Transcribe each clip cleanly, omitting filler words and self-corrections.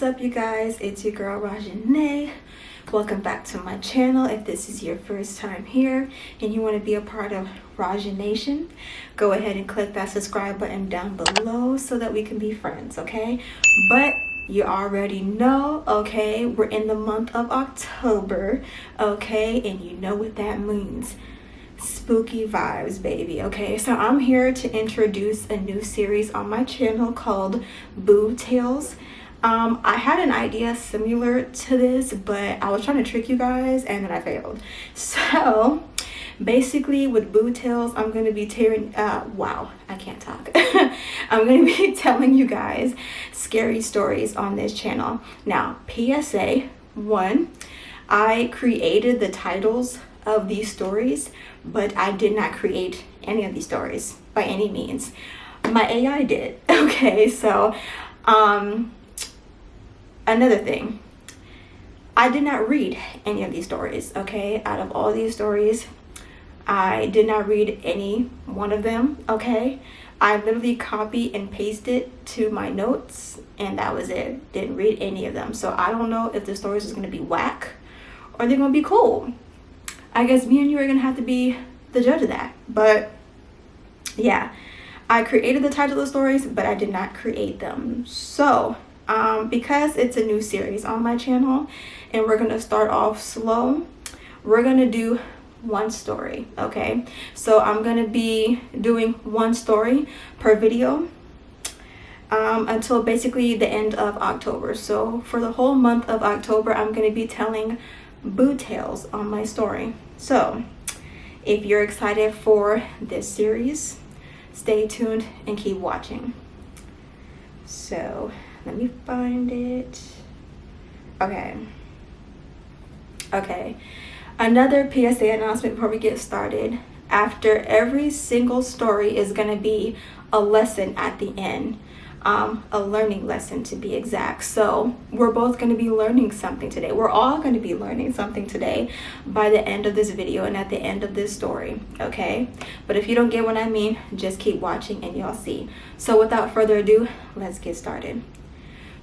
up, you guys? It's your girl Rajanae. Welcome back to my channel. If this is your first time here and you want to be a part of Rajanaejohnson, go ahead and click that subscribe button down below so that we can be friends, okay? But you already know, okay, we're in the month of October, okay? And you know what that means. Spooky vibes, baby. Okay, so I'm here to introduce a new series on my channel called Boo Tales. I had an idea similar to this, but I was trying to trick you guys and then I failed. So basically with Boo Tales, I'm going to be wow, I can't talk. I'm going to be telling you guys scary stories on this channel. Now, PSA 1, I created the titles of these stories, but I did not create any of these stories by any means. My AI did. Okay, so another thing, I did not read any of these stories. Okay, out of all these stories, I did not read any one of them. Okay, I literally copy and pasted to my notes and that was it. Didn't read any of them. So I don't know if the stories is going to be whack or they're going to be cool. I guess me and you are going to have to be the judge of that. But yeah, I created the title of the stories, but I did not create them. So because it's a new series on my channel and we're going to start off slow, we're going to do one story. Okay, so I'm going to be doing one story per video until basically the end of October. So for the whole month of October, I'm going to be telling Boo Tales on my story. So if you're excited for this series, stay tuned and keep watching. So let me find it. Okay, another PSA announcement before we get started. After every single story is going to be a lesson at the end, a learning lesson to be exact. So we're both going to be learning something today. We're all going to be learning something today by the end of this video and at the end of this story. Okay, but if you don't get what I mean, just keep watching and you'll see. So without further ado, let's get started.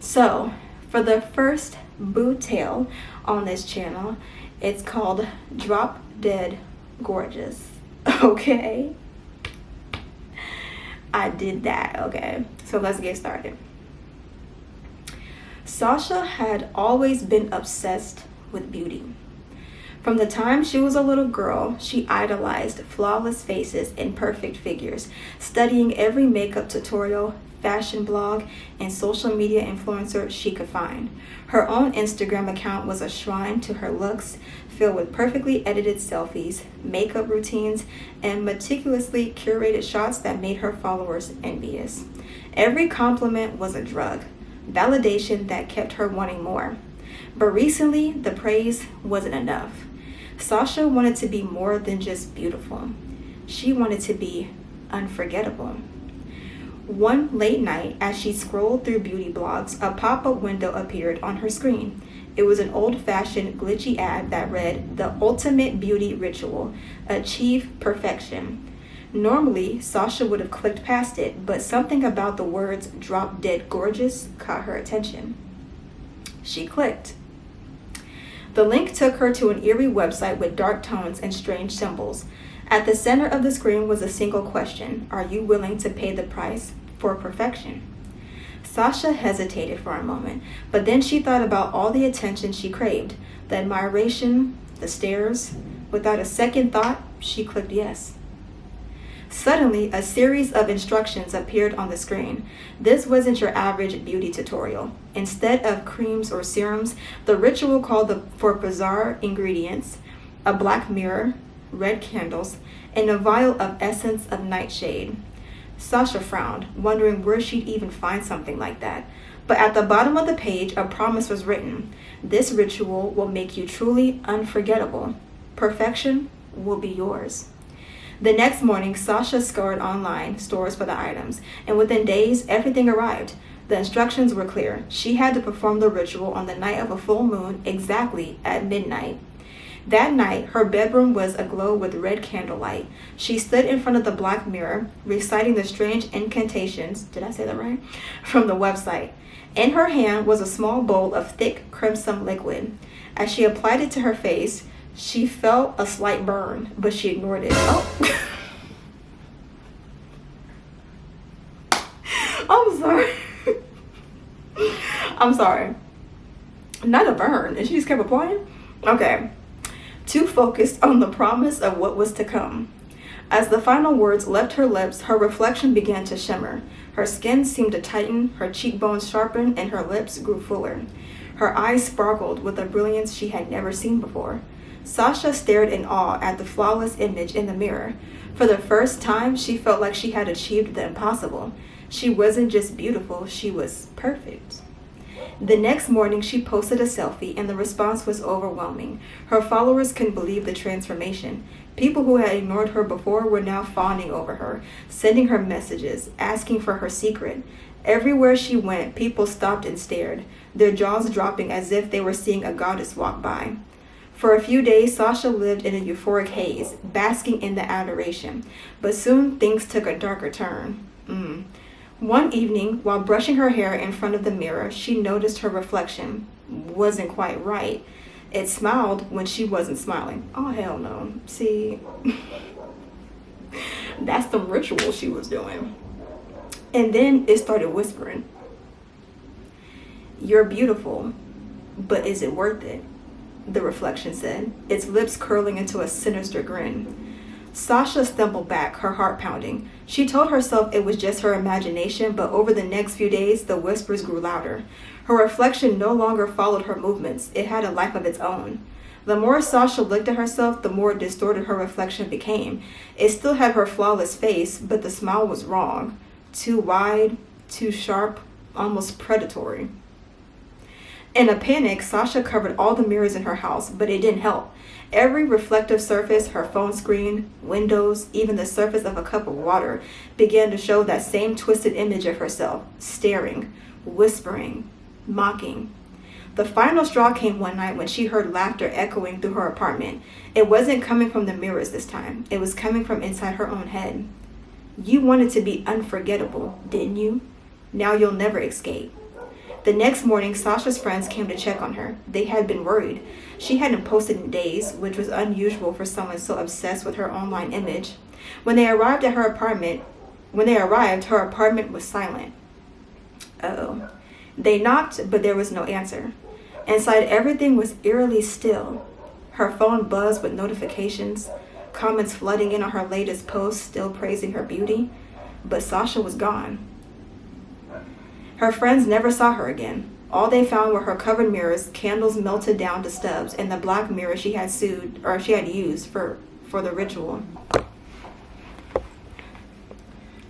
So for the first Boo Tale on this channel, it's called Drop Dead Gorgeous. Okay, I did that. Okay, so let's get started. Sasha had always been obsessed with beauty. From the time she was a little girl, she idolized flawless faces and perfect figures, studying every makeup tutorial, fashion blog, and social media influencer she could find. Her own Instagram account was a shrine to her looks, filled with perfectly edited selfies, makeup routines, and meticulously curated shots that made her followers envious. Every compliment was a drug, validation that kept her wanting more. But recently, the praise wasn't enough. Sasha wanted to be more than just beautiful. She wanted to be unforgettable. One late night, as she scrolled through beauty blogs, a pop-up window appeared on her screen. It was an old-fashioned, glitchy ad that read, "The ultimate beauty ritual. Achieve perfection." Normally, Sasha would have clicked past it, but something about the words "Drop Dead Gorgeous" caught her attention. She clicked. The link took her to an eerie website with dark tones and strange symbols. At the center of the screen was a single question: are you willing to pay the price for perfection? Sasha hesitated for a moment, but then she thought about all the attention she craved, the admiration, the stares. Without a second thought, she clicked yes. Suddenly, a series of instructions appeared on the screen. This wasn't your average beauty tutorial. Instead of creams or serums, the ritual called for bizarre ingredients: a black mirror, red candles, and a vial of essence of nightshade. Sasha frowned, wondering where she'd even find something like that. But at the bottom of the page, a promise was written: this ritual will make you truly unforgettable. Perfection will be yours. The next morning, Sasha scoured online stores for the items, and within days, everything arrived. The instructions were clear. She had to perform the ritual on the night of a full moon, exactly at midnight. That night, her bedroom was aglow with red candlelight. She stood in front of the black mirror, reciting the strange incantations, did I say that right? From the website. In her hand was a small bowl of thick crimson liquid. As she applied it to her face, she felt a slight burn, but she ignored it. Oh. I'm sorry. I'm sorry. Not a burn. And she just kept applying? Okay. Too focused on the promise of what was to come. As the final words left her lips, her reflection began to shimmer. Her skin seemed to tighten, her cheekbones sharpened, and her lips grew fuller. Her eyes sparkled with a brilliance she had never seen before. Sasha stared in awe at the flawless image in the mirror. For the first time, she felt like she had achieved the impossible. She wasn't just beautiful, she was perfect. The next morning, she posted a selfie, and the response was overwhelming. Her followers couldn't believe the transformation. People who had ignored her before were now fawning over her, sending her messages, asking for her secret. Everywhere she went, people stopped and stared, their jaws dropping as if they were seeing a goddess walk by. For a few days, Sasha lived in a euphoric haze, basking in the adoration. But soon, things took a darker turn. One evening, while brushing her hair in front of the mirror, she noticed her reflection wasn't quite right. It smiled when she wasn't smiling. Oh, hell no. See, that's the ritual she was doing. And then it started whispering. "You're beautiful, but is it worth it?" the reflection said, its lips curling into a sinister grin. Sasha stumbled back, her heart pounding. She told herself it was just her imagination, but over the next few days, the whispers grew louder. Her reflection no longer followed her movements. It had a life of its own. The more Sasha looked at herself, the more distorted her reflection became. It still had her flawless face, but the smile was wrong. Too wide, too sharp, almost predatory. In a panic, Sasha covered all the mirrors in her house, but it didn't help. Every reflective surface, her phone screen, windows, even the surface of a cup of water, began to show that same twisted image of herself, staring, whispering, mocking. The final straw came one night when she heard laughter echoing through her apartment. It wasn't coming from the mirrors this time. It was coming from inside her own head. "You wanted to be unforgettable, didn't you? Now you'll never escape." The next morning, Sasha's friends came to check on her. They had been worried. She hadn't posted in days, which was unusual for someone so obsessed with her online image. When they arrived, her apartment was silent. Uh-oh. They knocked, but there was no answer. Inside, everything was eerily still. Her phone buzzed with notifications, comments flooding in on her latest post, still praising her beauty. But Sasha was gone. Her friends never saw her again. All they found were her covered mirrors, candles melted down to stubs, and the black mirror she had used for the ritual.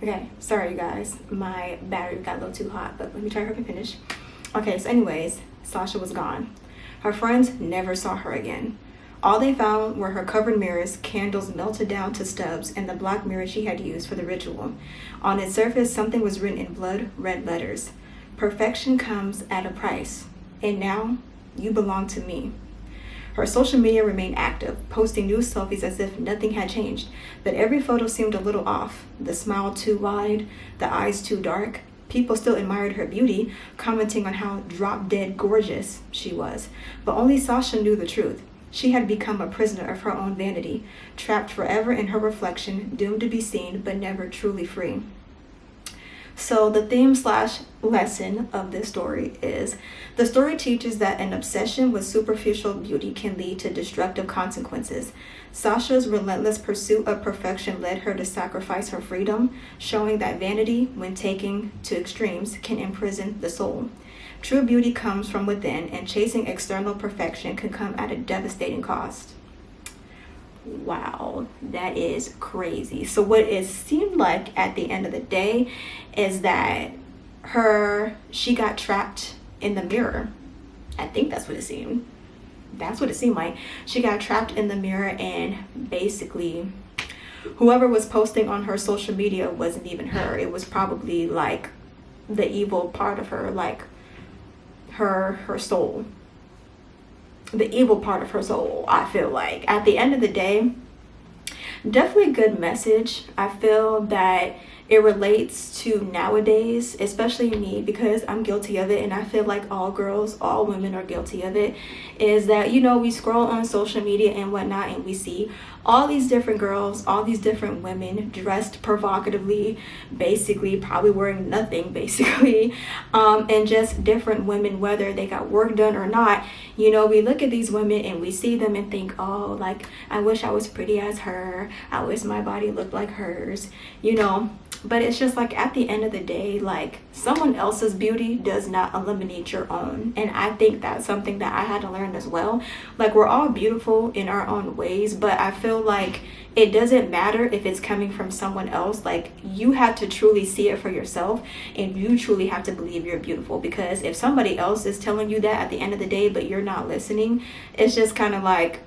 Okay, sorry you guys. My battery got a little too hot, but let me try her to finish. Okay, so anyways, Sasha was gone. Her friends never saw her again. All they found were her covered mirrors, candles melted down to stubs, and the black mirror she had used for the ritual. On its surface, something was written in blood red letters. "Perfection comes at a price, and now you belong to me." Her social media remained active, posting new selfies as if nothing had changed, but every photo seemed a little off. The smile too wide, the eyes too dark. People still admired her beauty, commenting on how drop-dead gorgeous she was, but only Sasha knew the truth. She had become a prisoner of her own vanity, trapped forever in her reflection, doomed to be seen, but never truly free. So the theme/lesson of this story is, the story teaches that an obsession with superficial beauty can lead to destructive consequences. Sasha's relentless pursuit of perfection led her to sacrifice her freedom, showing that vanity, when taken to extremes, can imprison the soul. True beauty comes from within, and chasing external perfection can come at a devastating cost. Wow, that is crazy. So what it seemed like at the end of the day is that she got trapped in the mirror. I think that's what it seemed. That's what it seemed like. She got trapped in the mirror, and basically whoever was posting on her social media wasn't even her. It was probably like the evil part of her, like her soul. the evil part of her soul. I feel like at the end of the day, definitely a good message. I feel that it relates to nowadays, especially me, because I'm guilty of it, and I feel like all girls, all women are guilty of it, is that, you know, we scroll on social media and whatnot, and we see all these different girls, all these different women dressed provocatively, basically probably wearing nothing, basically, and just different women, whether they got work done or not. You know, we look at these women and we see them and think, oh, like, I wish I was pretty as her, I wish my body looked like hers, you know. But it's just like, at the end of the day, like, someone else's beauty does not eliminate your own. And I think that's something that I had to learn as well. Like, we're all beautiful in our own ways, but I feel like it doesn't matter if it's coming from someone else. Like, you have to truly see it for yourself, and you truly have to believe you're beautiful. Because if somebody else is telling you that at the end of the day, but you're not listening, it's just kind of like,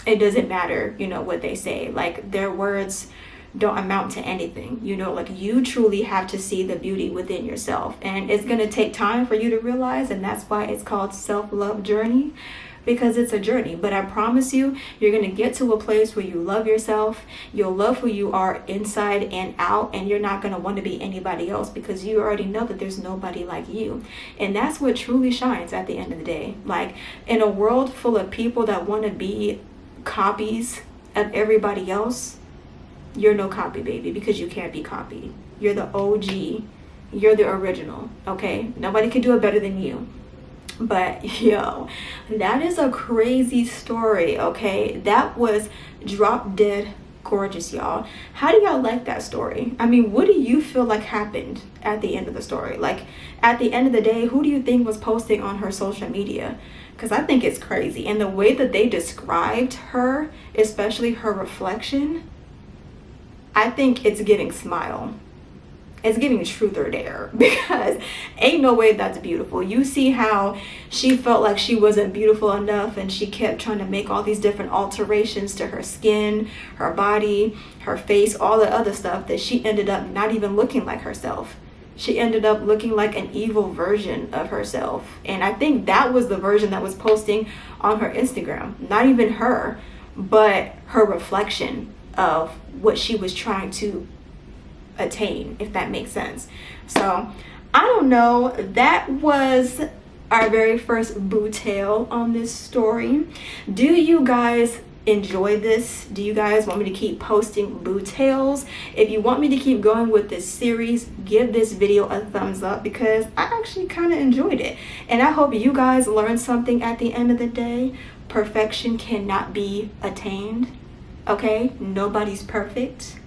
it doesn't matter, you know, what they say. Like, their words don't amount to anything, you know. Like, you truly have to see the beauty within yourself, and it's going to take time for you to realize, and that's why it's called self-love journey, because it's a journey. But I promise you, you're going to get to a place where you love yourself, you'll love who you are inside and out, and you're not going to want to be anybody else, because you already know that there's nobody like you. And that's what truly shines at the end of the day. Like, in a world full of people that want to be copies of everybody else, you're no copy, baby, because you can't be copied. You're the OG. You're the original, okay? Nobody can do it better than you. But, yo, that is a crazy story, okay? That was drop dead gorgeous, y'all. How do y'all like that story? I mean, what do you feel like happened at the end of the story? Like, at the end of the day, who do you think was posting on her social media? Because I think it's crazy. And the way that they described her, especially her reflection, I think it's giving smile. It's giving truth or dare, because ain't no way that's beautiful. You see how she felt like she wasn't beautiful enough, and she kept trying to make all these different alterations to her skin, her body, her face, all the other stuff, that she ended up not even looking like herself. She ended up looking like an evil version of herself. And I think that was the version that was posting on her Instagram. Not even her, but her reflection of what she was trying to attain, if that makes sense. So I don't know, that was our very first boo tale on this story. Do you guys enjoy this? Do you guys want me to keep posting boo tales? If you want me to keep going with this series, give this video a thumbs up, because I actually kind of enjoyed it, and I hope you guys learned something at the end of the day. Perfection cannot be attained, okay? Nobody's perfect.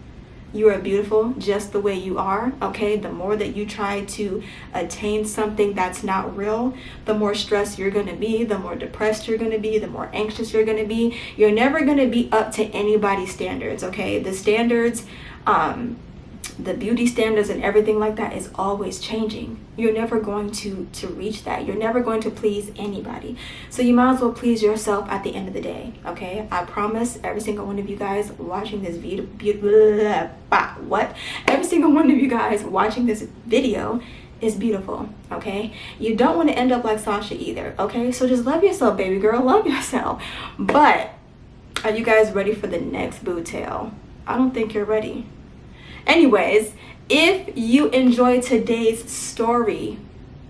You are beautiful just the way you are, okay? The more that you try to attain something that's not real, the more stressed you're gonna be, the more depressed you're gonna be, the more anxious you're gonna be. You're never gonna be up to anybody's standards, okay? The standards, the beauty standards and everything like that is always changing. You're never going to reach that. You're never going to please anybody. So you might as well please yourself at the end of the day, okay? I promise every single one of you guys watching this every single one of you guys watching this video is beautiful, okay? You don't want to end up like Sasha either, okay? So just love yourself, baby girl. Love yourself. But are you guys ready for the next boo tale? I don't think you're ready. Anyways, if you enjoyed today's story,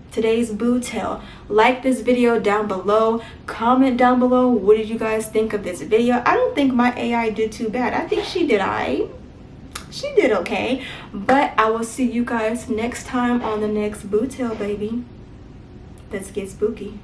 today's boo tale, like this video down below, comment down below, what did you guys think of this video? I don't think my AI did too bad. I think she did she did okay. But I will see you guys next time on the next boo tale, baby. Let's get spooky.